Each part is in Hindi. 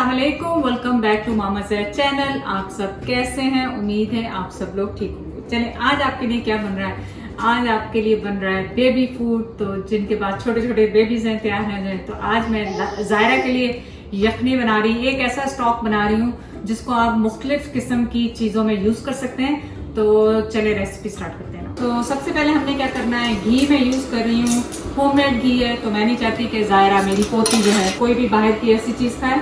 अस्सलाम वालेकुम, welcome back to Mama Z channel. आप सब कैसे हैं? उम्मीद है आप सब लोग ठीक होंगे। चलें, आज आपके लिए क्या बन रहा है? आज आपके लिए बन रहा है बेबी फूड। तो जिनके पास छोटे छोटे बेबीज हैं, तैयार हैं, तो आज मैं ज़ायरा के लिए यखनी बना रही हूँ। एक ऐसा स्टॉक बना रही हूँ जिसको आप मुख्तलिफ किस्म की चीज़ों में यूज़ कर सकते हैं। तो चले रेसिपी स्टार्ट करते हैं। तो सबसे पहले हमने क्या करना है, घी में यूज़ कर रही हूँ, होममेड घी है। तो मैं नहीं चाहती कि ज़ायरा मेरी पोती जो है कोई भी बाहर की ऐसी चीज़ खाए।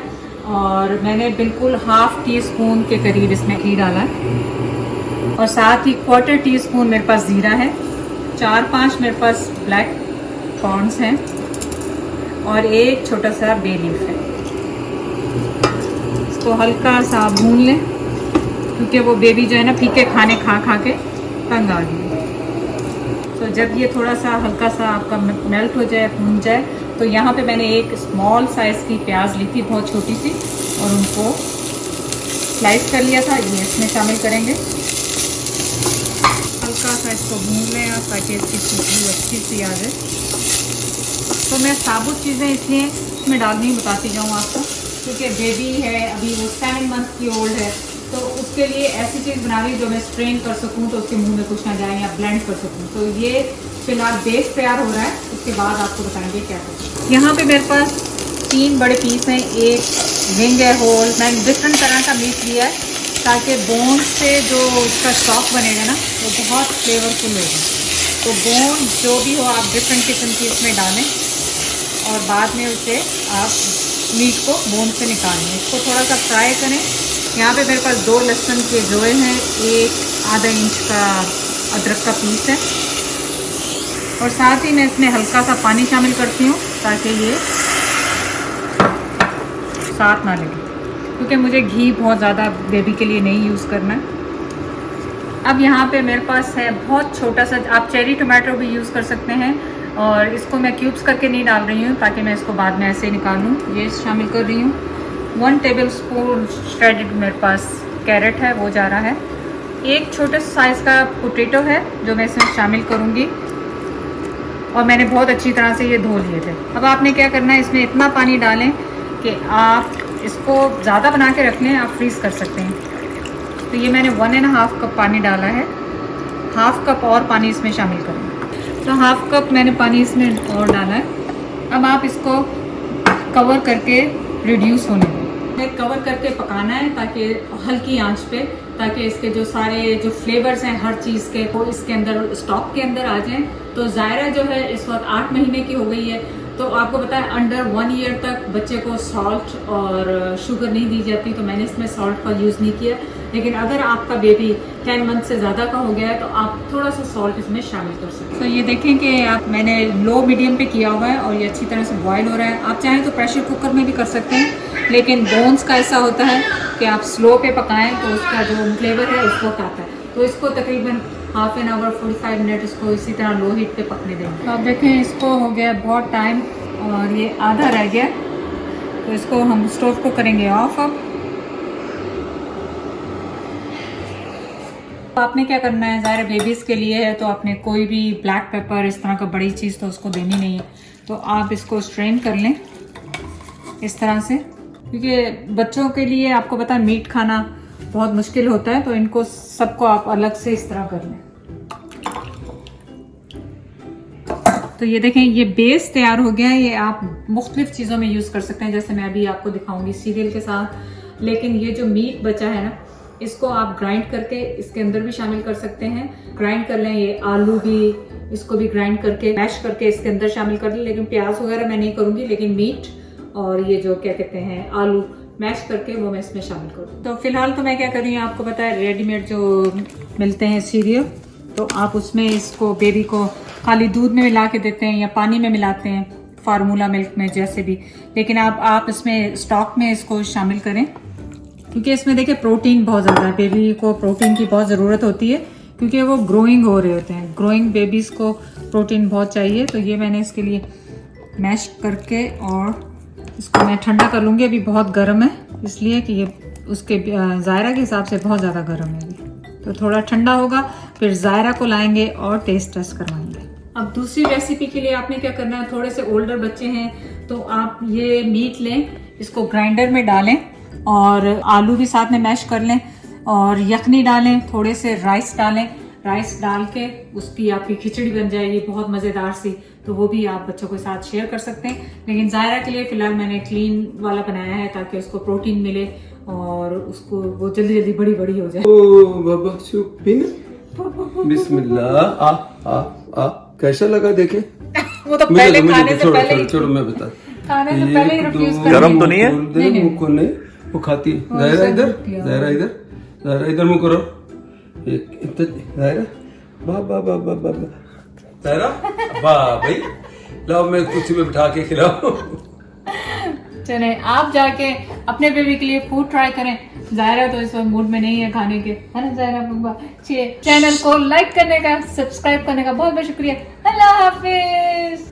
और मैंने बिल्कुल हाफ टी स्पून के करीब इसमें घी डाला है और साथ ही क्वार्टर टी स्पून मेरे पास ज़ीरा है, 4-5 मेरे पास ब्लैक कॉर्न्स हैं और एक छोटा सा बे लीफ है। इसको हल्का सा भून लें क्योंकि वो बेबी जो है ना फीके खाने खा खा के तंग आ गई। तो जब ये थोड़ा सा हल्का सा आपका मेल्ट हो जाए, भून जाए, तो यहाँ पे मैंने एक स्मॉल साइज़ की प्याज ली थी, बहुत छोटी सी, और उनको स्लाइस कर लिया था। ये इसमें शामिल करेंगे। हल्का सा इसको भून लें आप ताकि इसकी खुशबू अच्छी सी आ जाए। तो मैं साबुत चीज़ें इसलिए इसमें डालनी बताती जाऊँ आपको क्योंकि बेबी है, अभी वो 7 मंथ की ओल्ड है। तो उसके लिए ऐसी चीज़ बना रही जो मैं स्ट्रेन कर सकूं तो उसके मुंह में कुछ ना जाए या ब्लेंड कर सकूं। तो ये फिलहाल बेस तैयार हो रहा है, उसके बाद आपको बताएंगे क्या करना। यहाँ पे मेरे पास 3 बड़े पीस हैं, एक विंग है होल। मैंने डिफरेंट तरह का मीट लिया है ताकि बोन से जो उसका स्टॉक बनेगा ना वो बहुत फ्लेवरफुल होगा। तो बोन जो भी हो आप डिफरेंट किस्म की इसमें डालें और बाद में उसे आप मीट को बोन से निकालें। इसको थोड़ा सा फ्राई करें। यहाँ पे मेरे पास 2 लहसुन के जोए हैं, एक आधा इंच का अदरक का पीस है और साथ ही मैं इसमें हल्का सा पानी शामिल करती हूँ ताकि ये साथ ना लगे, क्योंकि मुझे घी बहुत ज़्यादा बेबी के लिए नहीं यूज़ करना है। अब यहाँ पे मेरे पास है बहुत छोटा सा, आप चेरी टमाटो भी यूज़ कर सकते हैं, और इसको मैं क्यूब्स करके नहीं डाल रही हूँ ताकि मैं इसको बाद में ऐसे निकालूँ। ये शामिल कर रही हूँ। 1 टेबल स्पून श्रेडेड मेरे पास कैरेट है, वो जा रहा है। एक छोटे साइज़ का पोटैटो है जो मैं इसमें शामिल करूँगी और मैंने बहुत अच्छी तरह से ये धो लिए थे। अब आपने क्या करना है, इसमें इतना पानी डालें कि आप इसको ज़्यादा बना के रख लें, आप फ्रीज़ कर सकते हैं। तो ये मैंने 1.5 कप पानी डाला है, 1/2 कप और पानी इसमें शामिल करें। तो 1/2 कप मैंने पानी इसमें और डाला है। अब आप इसको कवर करके रिड्यूस होने दें। कवर करके पकाना है ताकि हल्की आंच पे, ताकि इसके जो सारे जो फ्लेवर्स हैं हर चीज़ के वो इसके अंदर स्टॉक के अंदर आ जाएं। तो ज़ायरा जो है इस वक्त 8 महीने की हो गई है। तो आपको पता है अंडर 1 ईयर तक बच्चे को सॉल्ट और शुगर नहीं दी जाती, तो मैंने इसमें सॉल्ट का यूज़ नहीं किया। लेकिन अगर आपका बेबी 10 मंथ से ज़्यादा का हो गया है तो आप थोड़ा सा सॉल्ट इसमें शामिल कर सकते हैं। तो ये देखें कि आप मैंने लो मीडियम पे किया हुआ है और ये अच्छी तरह से बॉयल हो रहा है। आप चाहें तो प्रेशर कुकर में भी कर सकते हैं, लेकिन बोन्स का ऐसा होता है कि आप स्लो पे पकाएं तो उसका जो फ्लेवर है उस वक्त आता है। तो इसको तकरीबन हाफ एन आवर 45 मिनट इसको इसी तरह लो हीट पे पकने देंगे। तो आप देखें इसको हो गया बहुत टाइम और ये आधा रह गया, तो इसको हम स्टोव को करेंगे ऑफ। अब आपने क्या करना है, ज़ाहिर बेबीज़ के लिए है तो आपने कोई भी ब्लैक पेपर इस तरह का बड़ी चीज़ तो उसको देनी नहीं है। तो आप इसको स्ट्रेन कर लें इस तरह से, क्योंकि बच्चों के लिए आपको पता है मीट खाना बहुत मुश्किल होता है। तो इनको सबको आप अलग से इस तरह कर लें। तो ये देखें ये बेस तैयार हो गया है। ये आप मुख्तलिफ चीज़ों में यूज़ कर सकते हैं, जैसे मैं अभी आपको दिखाऊंगी सीरियल के साथ। लेकिन ये जो मीट बचा है ना, इसको आप ग्राइंड करके इसके अंदर भी शामिल कर सकते हैं। ग्राइंड कर लें, ये आलू भी इसको भी ग्राइंड करके मैश करके इसके अंदर शामिल कर लें। लेकिन प्याज वगैरह मैं नहीं करूँगी, लेकिन मीट और ये जो क्या कहते हैं आलू मैश करके वो मैं इसमें शामिल करूँ। तो फिलहाल तो मैं क्या कर रही हूँ, आपको पता है रेडीमेड जो मिलते हैं सीरियल, तो आप उसमें इसको बेबी को खाली दूध में मिला के देते हैं या पानी में मिलाते हैं, फार्मूला मिल्क में जैसे भी। लेकिन आप इसमें स्टॉक में इसको शामिल करें क्योंकि इसमें देखिए प्रोटीन बहुत ज़्यादा है। बेबी को प्रोटीन की बहुत ज़रूरत होती है क्योंकि वो ग्रोइंग हो रहे होते हैं। ग्रोइंग बेबीज़ को प्रोटीन बहुत चाहिए। तो ये मैंने इसके लिए मैश करके और इसको मैं ठंडा कर लूँगी। अभी बहुत गर्म है इसलिए कि ये उसके ज़ायरा के हिसाब से बहुत ज़्यादा गर्म है अभी। तो थोड़ा ठंडा होगा फिर ज़ायरा को लाएंगे और टेस्ट करवाएंगे। अब दूसरी रेसिपी के लिए आपने क्या करना है, थोड़े से ओल्डर बच्चे हैं तो आप ये मीट लें, इसको ग्राइंडर में डालें और आलू भी साथ में मैश कर लें और यखनी डालें, थोड़े से राइस डालें। राइस डाल के उसकी आपकी खिचड़ी बन जाएगी बहुत मज़ेदार सी, तो वो भी आप बच्चों के साथ शेयर कर सकते हैं। लेकिन ज़ायरा के लिए फ़िलहाल मैंने क्लीन वाला बनाया है ताकि उसको प्रोटीन मिले और उसको वो जल्दी जल्दी बड़ी बड़ी हो जाए। ओ बाबा शुपिन, बिस्मिल्लाह। आ कैसा लगा देखे? वो तो पहले खाने से पहले ही छोड़ो मैं बता, खाने से पहले ही रिफ्यूज कर गरम तो नहीं है? नहीं। मुंह को नहीं, वो खाती है। ज़ायरा इधर, ज़ायरा इधर, ज़ायरा इधर मुंह करो। ज़ायरा बा ज़ायरा वाह भाई, लाओ मैं कुर्सी में बिठा के खिलाओ। चले आप जाके अपने बेबी के लिए फूड ट्राई करें। ज़ायरा तो इस वक्त मूड में नहीं है खाने के, है ना ज़ायरा बब्बा? चलिए चैनल को लाइक करने का, सब्सक्राइब करने का बहुत बहुत शुक्रिया। अल्लाह हाफिज।